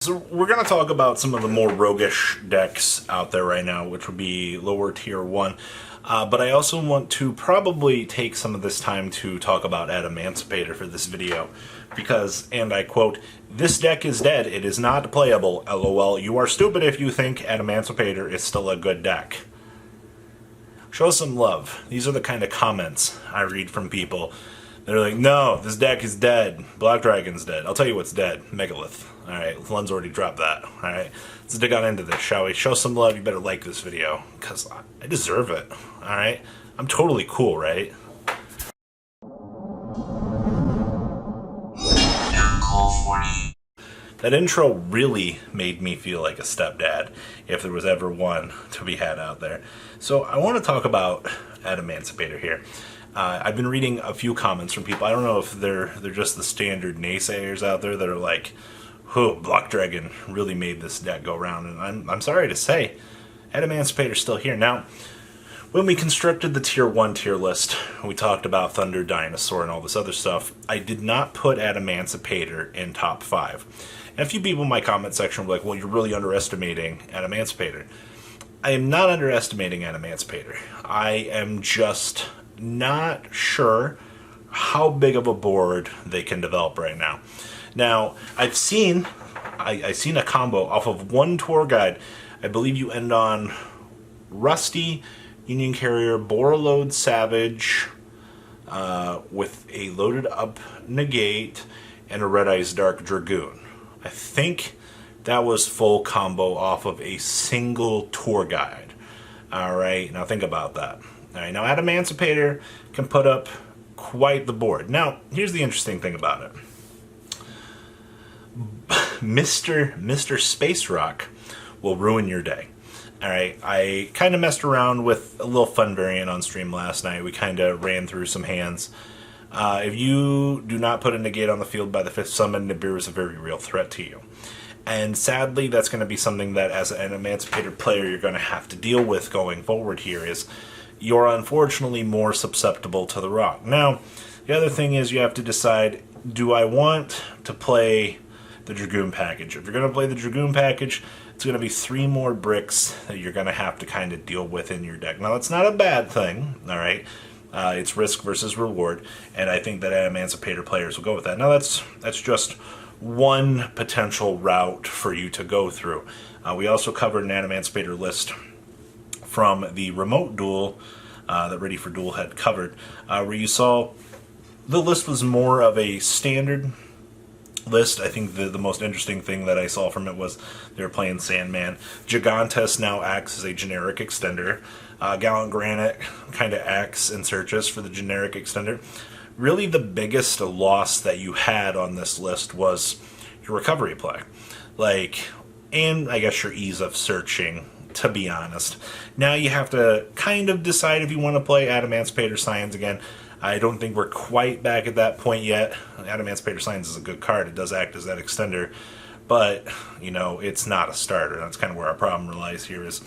So we're going to talk about some of the more roguish decks out there right now, which would be lower tier 1. But I also want to probably take some of this time to talk about Adamancipator for this video. Because, and I quote, "This deck is dead. It is not playable. LOL. You are stupid if you think Adamancipator is still a good deck." Show some love. These are the kind of comments I read from people. They're like, "No, this deck is dead. Black Dragon's dead." I'll tell you what's dead. Megalith. Alright, Lun's already dropped that. Alright, let's dig on into this, shall we? Show some love. You better like this video, because I deserve it. Alright? I'm totally cool, right? That intro really made me feel like a stepdad, if there was ever one to be had out there. So I want to talk about Adamancipator here. I've been reading a few comments from people. I don't know if they're just the standard naysayers out there that are like, "Oh, Black Dragon really made this deck go round." And I'm sorry to say, Adamancipator's still here. Now, when we constructed the tier 1 tier list, we talked about Thunder Dinosaur and all this other stuff. I did not put Adamancipator in top 5. And a few people in my comment section were like, "Well, you're really underestimating Adamancipator." I am not underestimating Adamancipator. I am just not sure how big of a board they can develop right now. Now, I've seen a combo off of one tour guide. I believe you end on Rusty, Union Carrier, Borreload Savage, with a loaded up Negate, and a Red Eyes Dark Dragoon. I think that was full combo off of a single tour guide. Alright, now think about that. Alright, now Adamancipator can put up quite the board. Now, here's the interesting thing about it. Mr. Space Rock will ruin your day. Alright, I kind of messed around with a little fun variant on stream last night. We kind of ran through some hands. If you do not put a negate on the field by the 5th summon, Nibiru is a very real threat to you. And sadly, that's going to be something that as an Adamancipator player you're going to have to deal with going forward here, is you're unfortunately more susceptible to the rock. Now, the other thing is you have to decide, do I want to play the Dragoon package? If you're going to play the Dragoon package, it's going to be 3 more bricks that you're going to have to kind of deal with in your deck. Now, that's not a bad thing, alright? It's risk versus reward, and I think that Adamancipator players will go with that. Now, that's just one potential route for you to go through. We also covered an Adamancipator list from the remote duel that Ready for Duel had covered, where you saw the list was more of a standard list. I think the most interesting thing that I saw from it was they were playing Sandman. Gigantes now acts as a generic extender. Gallant Granite kind of acts and searches for the generic extender. Really the biggest loss that you had on this list was your recovery play. And I guess your ease of searching, to be honest. Now you have to kind of decide if you want to play Adamancipator Scions again. I don't think we're quite back at that point yet. Adamancipator Scions is a good card. It does act as that extender. But, you know, it's not a starter. That's kind of where our problem lies here, is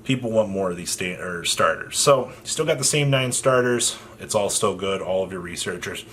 people want more of these starters. So, you still got the same 9 starters. It's all still good, all of your researchers.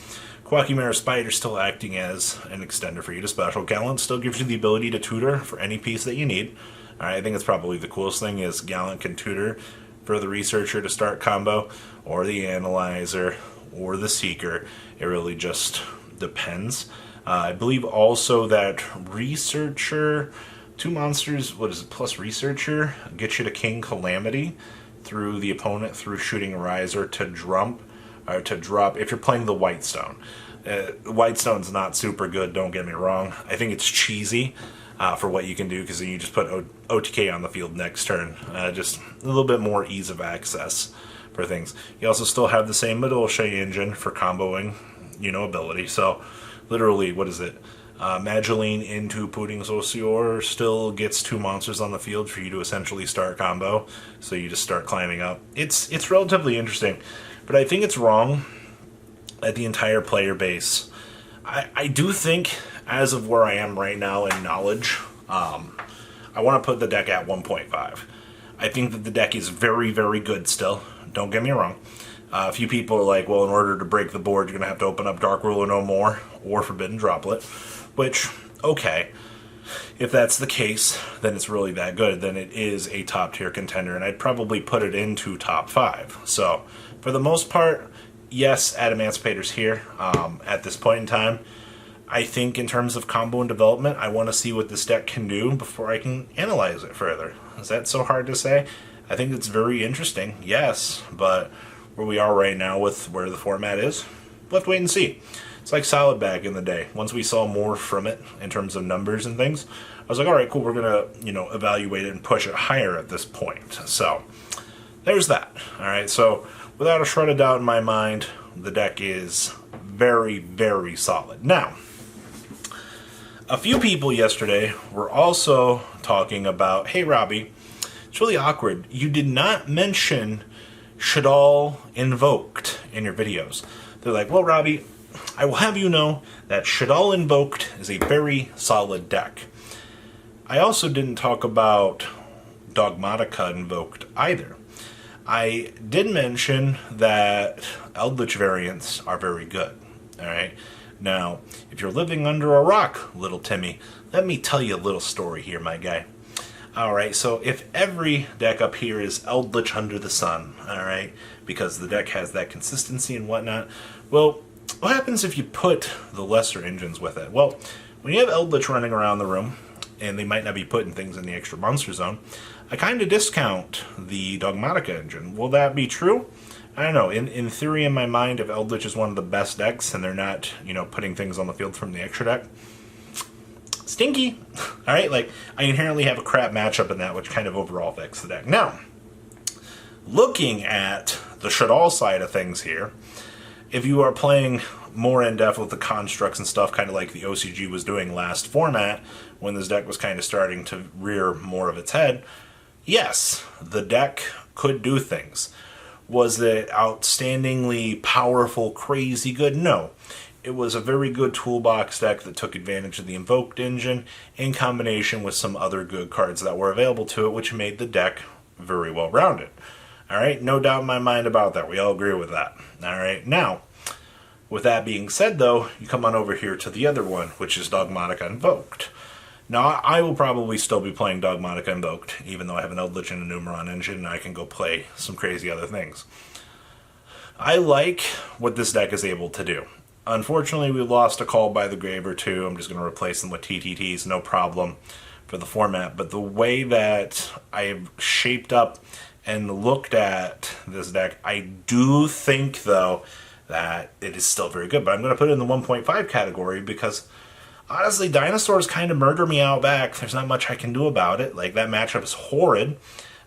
Quackimera Spider still acting as an extender for you to special. Gallant still gives you the ability to tutor for any piece that you need. I think it's probably the coolest thing is Gallant can tutor for the Researcher to start combo, or the Analyzer, or the Seeker. It really just depends. I believe also that Researcher, 2 monsters, what is it, plus Researcher, gets you to King Calamity through the opponent through shooting a Riser to drop if you're playing the Whitestone. Whitestone's not super good, don't get me wrong. I think it's cheesy for what you can do, because then you just put OTK on the field next turn. Just a little bit more ease of access for things. You also still have the same Medulce engine for comboing, ability. So, literally, what is it? Mageline into Pudding Socior still gets 2 monsters on the field for you to essentially start combo. So you just start climbing up. It's relatively interesting, but I think it's wrong at the entire player base. I do think, as of where I am right now in knowledge, I want to put the deck at 1.5. I think that the deck is very, very good still. Don't get me wrong. A few people are like, well, in order to break the board, you're going to have to open up Dark Ruler No More or Forbidden Droplet, which, okay. If that's the case, then it's really that good. Then it is a top tier contender, and I'd probably put it into top 5. So, for the most part, yes, Adamancipator's here at this point in time. I think in terms of combo and development, I want to see what this deck can do before I can analyze it further. Is that so hard to say? I think it's very interesting, yes, but where we are right now with where the format is, we'll have to wait and see. It's like Solid back in the day. Once we saw more from it in terms of numbers and things, I was like, all right, cool, we're going to, evaluate it and push it higher at this point. So, there's that. All right, so without a shred of doubt in my mind, the deck is very, very solid. Now, a few people yesterday were also talking about, hey, Robbie, it's really awkward. You did not mention Shaddoll Invoked in your videos. They're like, well, Robbie, I will have you know that Shaddoll Invoked is a very solid deck. I also didn't talk about Dogmatica Invoked either. I did mention that Eldritch variants are very good. Alright? Now, if you're living under a rock, little Timmy, let me tell you a little story here, my guy. Alright, so if every deck up here is Eldritch under the sun, alright, because the deck has that consistency and whatnot, well, what happens if you put the lesser engines with it? Well, when you have Eldritch running around the room, and they might not be putting things in the extra monster zone, I kind of discount the Dogmatica engine. Will that be true? I don't know. In theory, in my mind, if Eldritch is one of the best decks and they're not, putting things on the field from the extra deck, stinky. Alright, like, I inherently have a crap matchup in that, which kind of overall affects the deck. Now, looking at the Shaddoll side of things here, if you are playing more in-depth with the constructs and stuff, kind of like the OCG was doing last format, when this deck was kind of starting to rear more of its head, yes, the deck could do things. Was it outstandingly powerful, crazy good? No. It was a very good toolbox deck that took advantage of the Invoked engine in combination with some other good cards that were available to it, which made the deck very well rounded. Alright, no doubt in my mind about that. We all agree with that. Alright, now, with that being said though, you come on over here to the other one, which is Dogmatica Invoked. Now, I will probably still be playing Dogmatica Invoked, even though I have an Eldritch and a Numeron engine, and I can go play some crazy other things. I like what this deck is able to do. Unfortunately, we lost a Call by the Grave or two. I'm just going to replace them with TTTs, no problem for the format. But the way that I've shaped up and looked at this deck, I do think, though, that it is still very good. But I'm going to put it in the 1.5 category because, honestly, dinosaurs kind of murder me out back. There's not much I can do about it. Like, that matchup is horrid.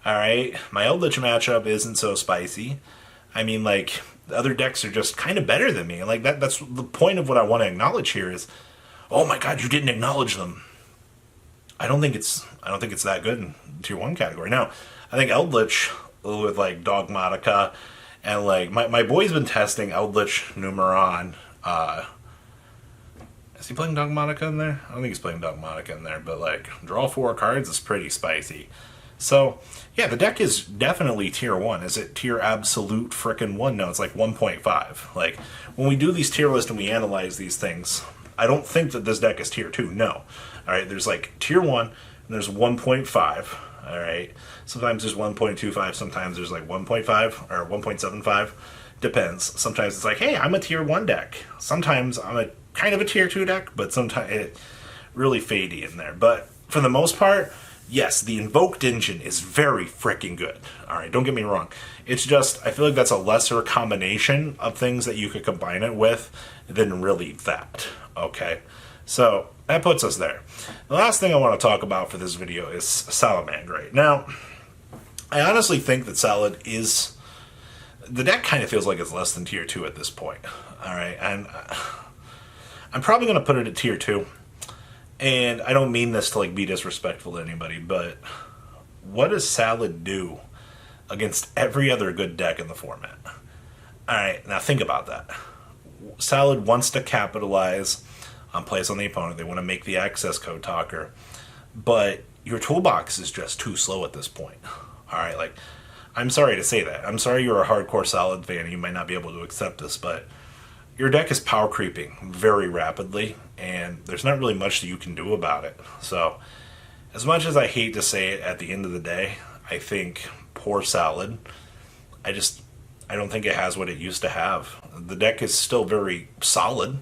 Alright, my Eldritch matchup isn't so spicy. I mean, like, the other decks are just kind of better than me. And, like, that's the point of what I want to acknowledge here is, oh my god, you didn't acknowledge them. I don't think it's that good in Tier 1 category. Now, I think Eldritch with, like, Dogmatica and, like, my boy's been testing Eldritch Numeron. Is he playing Dogmatica in there? I don't think he's playing Dogmatica in there, but, like, draw 4 cards is pretty spicy. So, yeah, the deck is definitely Tier 1. Is it Tier Absolute frickin' 1? No, it's like 1.5. Like, when we do these tier lists and we analyze these things, I don't think that this deck is Tier 2. No. Alright, there's like Tier 1, and there's 1.5. Alright, sometimes there's 1.25, sometimes there's like 1.5 or 1.75. Depends. Sometimes it's like, hey, I'm a Tier 1 deck. Sometimes I'm a kind of a Tier 2 deck, but sometimes it really fadey in there. But for the most part, yes, the Invoked engine is very freaking good. Alright, don't get me wrong. It's just, I feel like that's a lesser combination of things that you could combine it with than really that. Okay? So, that puts us there. The last thing I want to talk about for this video is Salamangreat. Now, I honestly think that Salad is... The deck kind of feels like it's less than Tier 2 at this point. Alright, and I'm probably going to put it at Tier 2. And I don't mean this to like be disrespectful to anybody, but what does Salad do against every other good deck in the format? Alright, now think about that. Salad wants to capitalize on plays on the opponent. They want to make the access code talker. But your toolbox is just too slow at this point. Alright, like, I'm sorry to say that. I'm sorry you're a hardcore Salad fan and you might not be able to accept this, but your deck is power creeping very rapidly. and there's not really much that you can do about it. So, as much as I hate to say it, at the end of the day, I think poor Salad, I don't think it has what it used to have. The deck is still very solid.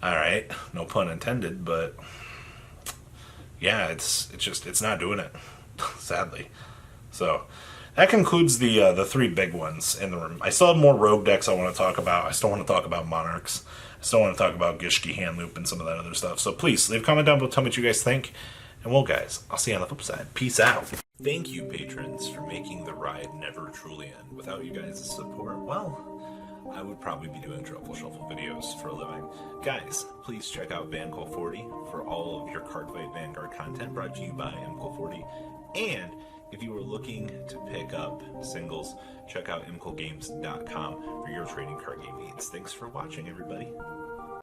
All right, no pun intended, but yeah, it's not doing it, sadly. So that concludes the three big ones in the room. I still have more rogue decks I want to talk about. I still want to talk about Monarchs. I still want to talk about Gishki Hand Loop and some of that other stuff. So please leave a comment down below, tell me what you guys think. And well, guys, I'll see you on the flip side. Peace out. Thank you, patrons, for making the ride never truly end. Without you guys' support, well, I would probably be doing Truffle Shuffle videos for a living. Guys, please check out VanCall40 for all of your Cardfight Vanguard content brought to you by MCall40. And if you are looking to pick up singles, check out mcallgames.com for your trading card game needs. Thanks for watching, everybody.